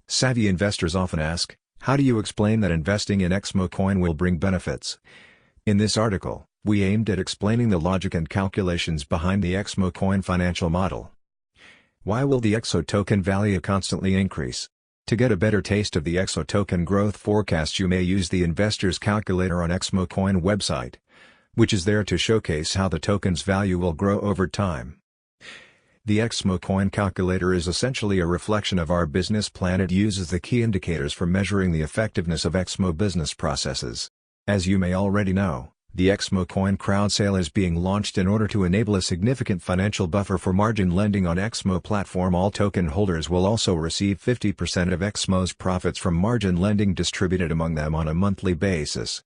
Savvy investors often ask, how do you explain that investing in EXMO Coin will bring benefits? In this article, we aimed at explaining the logic and calculations behind the EXMO Coin financial model. Why will the EXO token value constantly increase? To get a better taste of the EXO token growth forecast, you may use the investor's calculator on EXMO Coin website, which is there to showcase how the token's value will grow over time. The EXMO Coin calculator is essentially a reflection of our business plan. It uses the key indicators for measuring the effectiveness of EXMO business processes. As you may already know, the EXMO Coin crowd sale is being launched in order to enable a significant financial buffer for margin lending on EXMO platform. All token holders will also receive 50% of EXMO's profits from margin lending distributed among them on a monthly basis.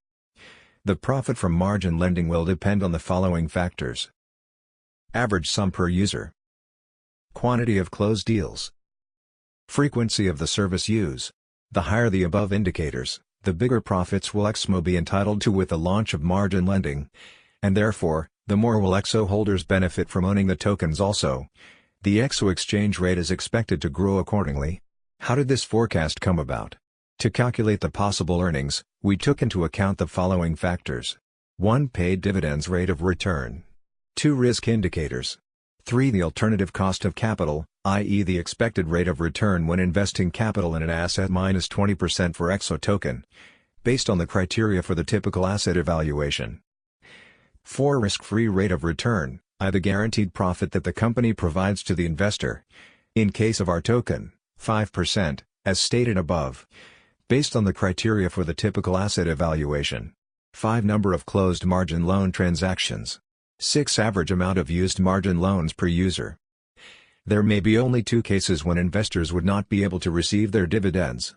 The profit from margin lending will depend on the following factors: average sum per user, quantity of closed deals, frequency of the service use. The higher the above indicators, the bigger profits will EXMO be entitled to with the launch of margin lending, and therefore, the more will EXO holders benefit from owning the tokens also. The EXO exchange rate is expected to grow accordingly. How did this forecast come about? To calculate the possible earnings, we took into account the following factors: 1. Paid dividends rate of return. 2. Risk indicators. 3. The alternative cost of capital, i.e. the expected rate of return when investing capital in an asset minus 20% for EXO token, based on the criteria for the typical asset evaluation. 4. Risk-free rate of return, i.e. the guaranteed profit that the company provides to the investor. In case of our token, 5%, as stated above, based on the criteria for the typical asset evaluation. 5. Number of closed margin loan transactions. 6. Average amount of used margin loans per user. There may be only two cases when investors would not be able to receive their dividends.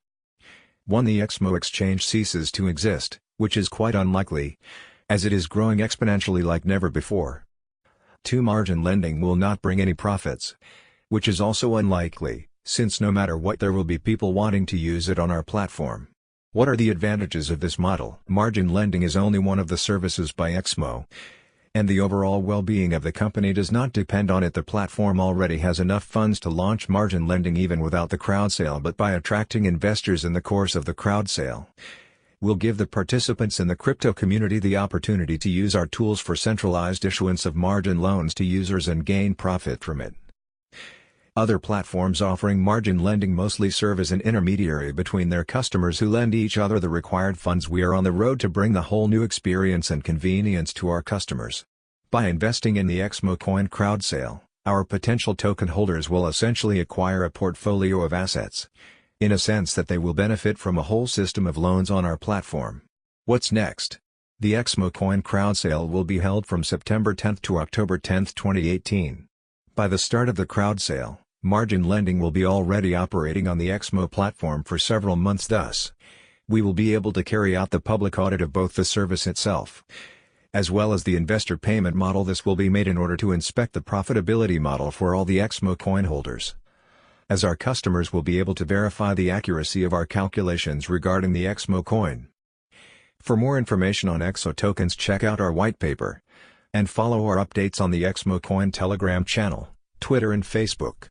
1. The EXMO exchange ceases to exist, which is quite unlikely, as it is growing exponentially like never before. 2. Margin lending will not bring any profits, which is also unlikely, since no matter what there will be people wanting to use it on our platform. What are the advantages of this model? Margin lending is only one of the services by EXMO, and the overall well-being of the company does not depend on it. The platform already has enough funds to launch margin lending even without the crowd sale, but by attracting investors in the course of the crowd sale, we'll give the participants in the crypto community the opportunity to use our tools for centralized issuance of margin loans to users and gain profit from it. Other platforms offering margin lending mostly serve as an intermediary between their customers who lend each other the required funds. We are on the road to bring the whole new experience and convenience to our customers. By investing in the EXMO Coin crowd sale, our potential token holders will essentially acquire a portfolio of assets, in a sense that they will benefit from a whole system of loans on our platform. What's next? The EXMO Coin crowd sale will be held from September 10th to October 10th, 2018. By the start of the crowd sale, margin lending will be already operating on the EXMO platform for several months. Thus, we will be able to carry out the public audit of both the service itself, as well as the investor payment model. This will be made in order to inspect the profitability model for all the EXMO coin holders, as our customers will be able to verify the accuracy of our calculations regarding the EXMO coin. For more information on EXO tokens, check out our white paper, and follow our updates on the EXMO Coin Telegram channel, Twitter and Facebook.